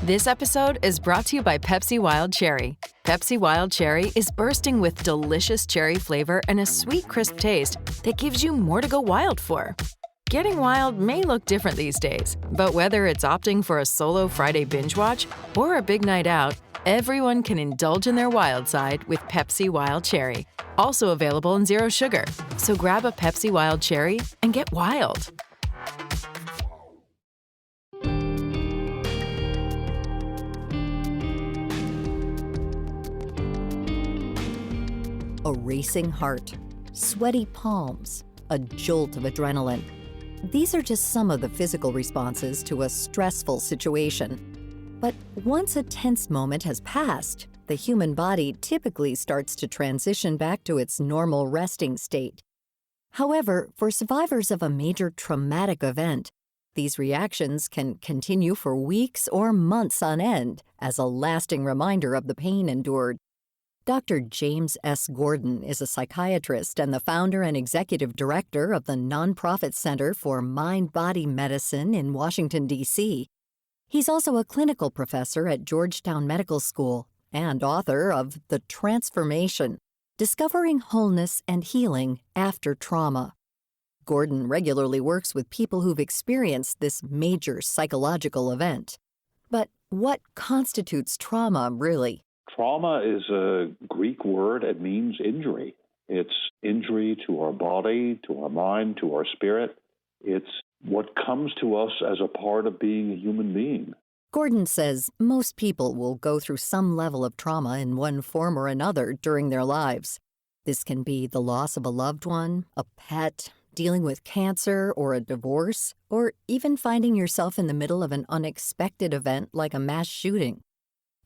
This episode is brought to you by Pepsi Wild Cherry. Pepsi Wild Cherry is bursting with delicious cherry flavor and a sweet, crisp taste that gives you more to go wild for. Getting wild may look different these days, but whether it's opting for a solo Friday binge watch or a big night out, everyone can indulge in their wild side with Pepsi Wild Cherry. Also available in Zero Sugar. So grab a Pepsi Wild Cherry and get wild. A racing heart, sweaty palms, a jolt of adrenaline. These are just some of the physical responses to a stressful situation. But once a tense moment has passed, the human body typically starts to transition back to its normal resting state. However, for survivors of a major traumatic event, these reactions can continue for weeks or months on end as a lasting reminder of the pain endured. Dr. James S. Gordon is a psychiatrist and the founder and executive director of the nonprofit Center for Mind-Body Medicine in Washington, D.C. He's also a clinical professor at Georgetown Medical School and author of The Transformation: Discovering Wholeness and Healing After Trauma. Gordon regularly works with people who've experienced this major psychological event. But what constitutes trauma, really? Trauma is a Greek word. It means injury. It's injury to our body, to our mind, to our spirit. It's what comes to us as a part of being a human being. Gordon says most people will go through some level of trauma in one form or another during their lives. This can be the loss of a loved one, a pet, dealing with cancer or a divorce, or even finding yourself in the middle of an unexpected event like a mass shooting.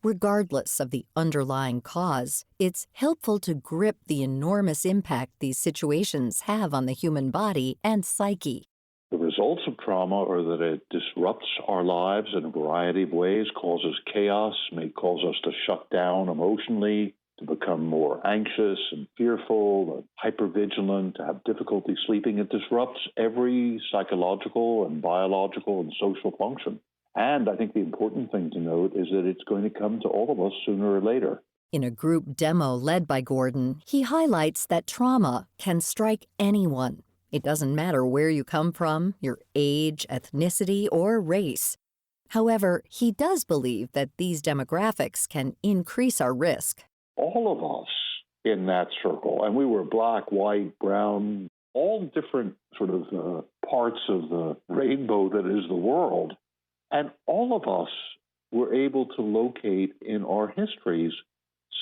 Regardless of the underlying cause, it's helpful to grip the enormous impact these situations have on the human body and psyche. The results of trauma are that it disrupts our lives in a variety of ways, causes chaos, may cause us to shut down emotionally, to become more anxious and fearful, hypervigilant, to have difficulty sleeping. It disrupts every psychological and biological and social function. And I think the important thing to note is that it's going to come to all of us sooner or later. In a group demo led by Gordon, he highlights that trauma can strike anyone. It doesn't matter where you come from, your age, ethnicity, or race. However, he does believe that these demographics can increase our risk. All of us in that circle, and we were black, white, brown, all different sort of parts of the rainbow that is the world. And all of us were able to locate in our histories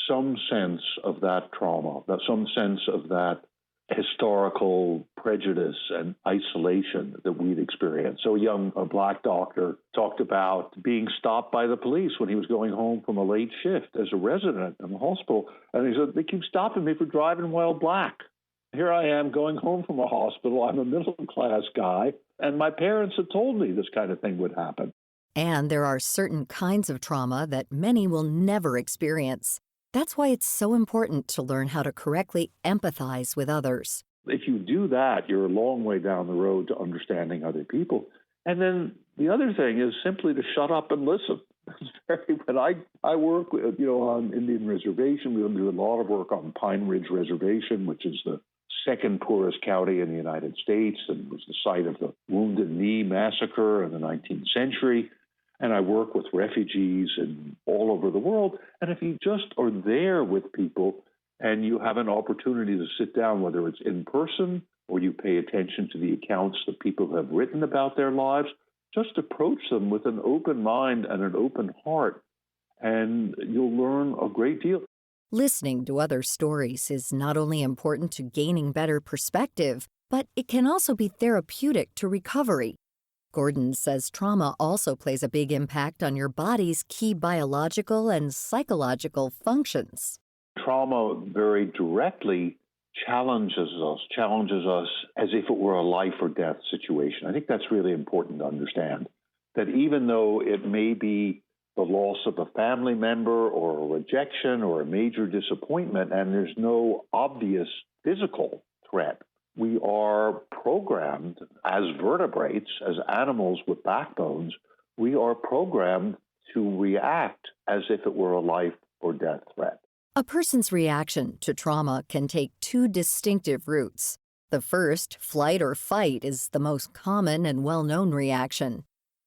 some sense of that trauma, some sense of that historical prejudice and isolation that we'd experienced. So a black doctor talked about being stopped by the police when he was going home from a late shift as a resident in the hospital. And he said, they keep stopping me for driving while black. Here I am going home from a hospital. I'm a middle-class guy, and my parents had told me this kind of thing would happen. And there are certain kinds of trauma that many will never experience. That's why it's so important to learn how to correctly empathize with others. If you do that, you're a long way down the road to understanding other people. And then the other thing is simply to shut up and listen. When I work on Indian Reservation, we do a lot of work on Pine Ridge Reservation, which is the second poorest county in the United States and was the site of the Wounded Knee Massacre in the 19th century. And I work with refugees all over the world. And if you just are there with people and you have an opportunity to sit down, whether it's in person or you pay attention to the accounts that people have written about their lives, just approach them with an open mind and an open heart, and you'll learn a great deal. Listening to other stories is not only important to gaining better perspective, but it can also be therapeutic to recovery. Gordon says trauma also plays a big impact on your body's key biological and psychological functions. Trauma very directly challenges us as if it were a life or death situation. I think that's really important to understand, that even though it may be the loss of a family member or a rejection or a major disappointment, and there's no obvious physical threat, we are programmed as vertebrates, as animals with backbones, we are programmed to react as if it were a life or death threat. A person's reaction to trauma can take two distinctive routes. The first, flight or fight, is the most common and well-known reaction.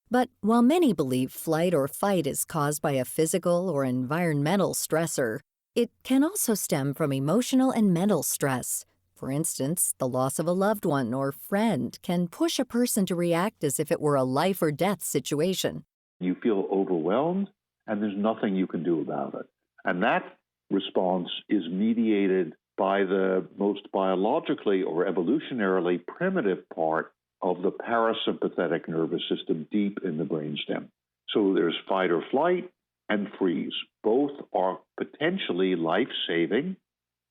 But while many believe flight or fight is caused by a physical or environmental stressor, it can also stem from emotional and mental stress. For instance, the loss of a loved one or friend can push a person to react as if it were a life or death situation. You feel overwhelmed, and there's nothing you can do about it. And that response is mediated by the most biologically or evolutionarily primitive part of the parasympathetic nervous system deep in the brainstem. So there's fight or flight and freeze. Both are potentially life-saving.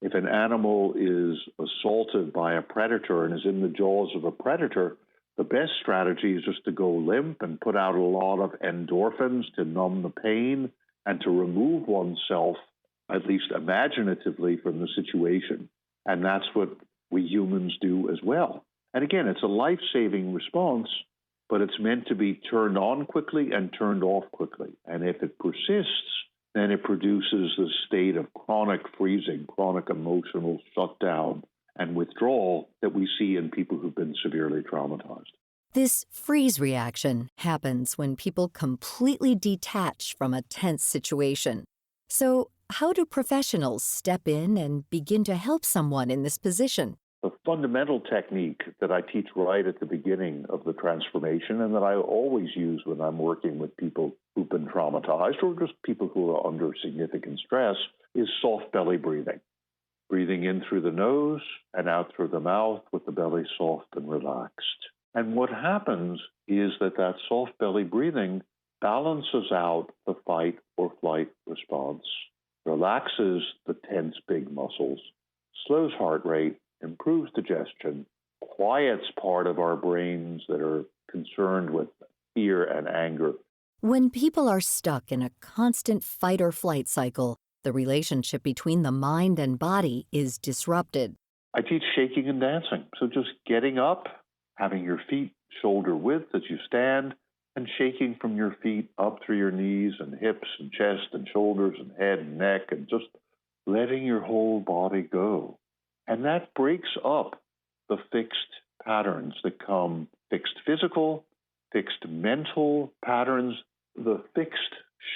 If an animal is assaulted by a predator and is in the jaws of a predator, the best strategy is just to go limp and put out a lot of endorphins to numb the pain and to remove oneself, at least imaginatively, from the situation. And that's what we humans do as well. And again, it's a life-saving response, but it's meant to be turned on quickly and turned off quickly. And if it persists, then it produces the state of chronic freezing, chronic emotional shutdown and withdrawal that we see in people who've been severely traumatized. This freeze reaction happens when people completely detach from a tense situation. So, how do professionals step in and begin to help someone in this position? The fundamental technique that I teach right at the beginning of the transformation and that I always use when I'm working with people who've been traumatized or just people who are under significant stress is soft belly breathing. Breathing in through the nose and out through the mouth with the belly soft and relaxed. And what happens is that soft belly breathing balances out the fight or flight response, relaxes the tense big muscles, slows heart rate, improves digestion, quiets part of our brains that are concerned with fear and anger. When people are stuck in a constant fight or flight cycle, the relationship between the mind and body is disrupted. I teach shaking and dancing. So just getting up, having your feet shoulder width as you stand, and shaking from your feet up through your knees and hips and chest and shoulders and head and neck, and just letting your whole body go. And that breaks up the fixed patterns that come, fixed physical, fixed mental patterns, the fixed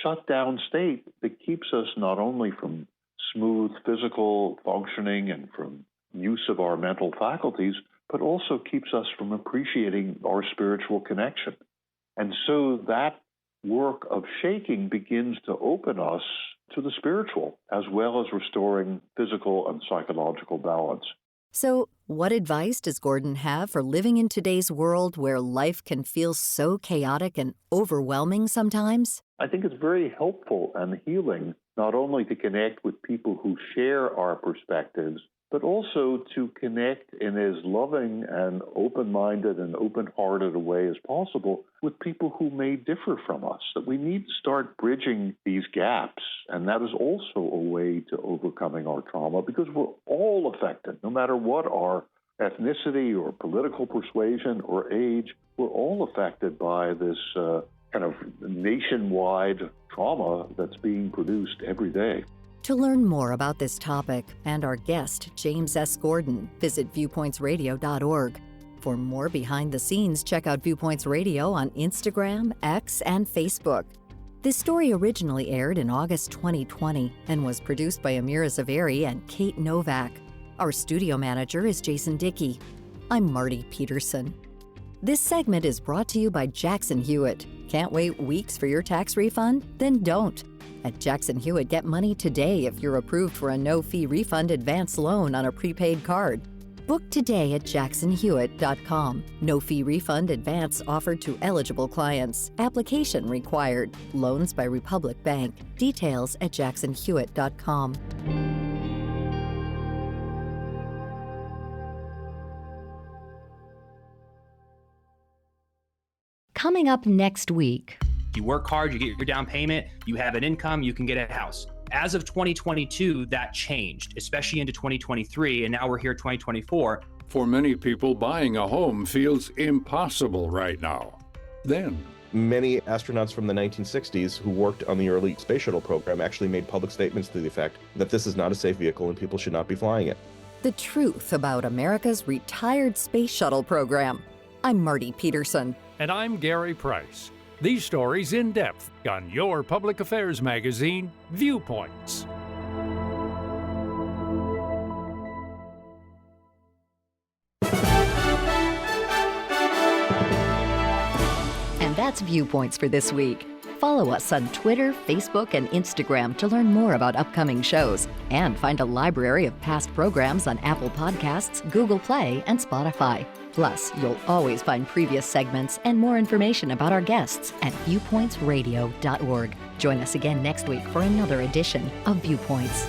shutdown state that keeps us not only from smooth physical functioning and from use of our mental faculties, but also keeps us from appreciating our spiritual connection. And so that work of shaking begins to open us to the spiritual, as well as restoring physical and psychological balance. So, what advice does Gordon have for living in today's world where life can feel so chaotic and overwhelming sometimes? I think it's very helpful and healing not only to connect with people who share our perspectives, but also to connect in as loving and open-minded and open-hearted a way as possible with people who may differ from us. That we need to start bridging these gaps, and that is also a way to overcoming our trauma, because we're all affected, no matter what our ethnicity or political persuasion or age, we're all affected by this kind of nationwide trauma that's being produced every day. To learn more about this topic and our guest, James S. Gordon, visit viewpointsradio.org. For more behind the scenes, check out Viewpoints Radio on Instagram, X, and Facebook. This story originally aired in August 2020 and was produced by Amira Zaveri and Kate Novak. Our studio manager is Jason Dickey. I'm Marty Peterson. This segment is brought to you by Jackson Hewitt. Can't wait weeks for your tax refund? Then don't. At Jackson Hewitt, get money today if you're approved for a no-fee refund advance loan on a prepaid card. Book today at jacksonhewitt.com. No-fee refund advance offered to eligible clients. Application required. Loans by Republic Bank. Details at jacksonhewitt.com. Coming up next week. You work hard, you get your down payment, you have an income, you can get a house. As of 2022, that changed, especially into 2023, and now we're here 2024. For many people, buying a home feels impossible right now. Then, Many astronauts from the 1960s who worked on the early space shuttle program actually made public statements to the effect that this is not a safe vehicle and people should not be flying it. The truth about America's retired space shuttle program. I'm Marty Peterson. And I'm Gary Price. These stories in depth on your public affairs magazine, Viewpoints. And that's Viewpoints for this week. Follow us on Twitter, Facebook, and Instagram to learn more about upcoming shows and find a library of past programs on Apple Podcasts, Google Play, and Spotify. Plus, you'll always find previous segments and more information about our guests at viewpointsradio.org. Join us again next week for another edition of Viewpoints.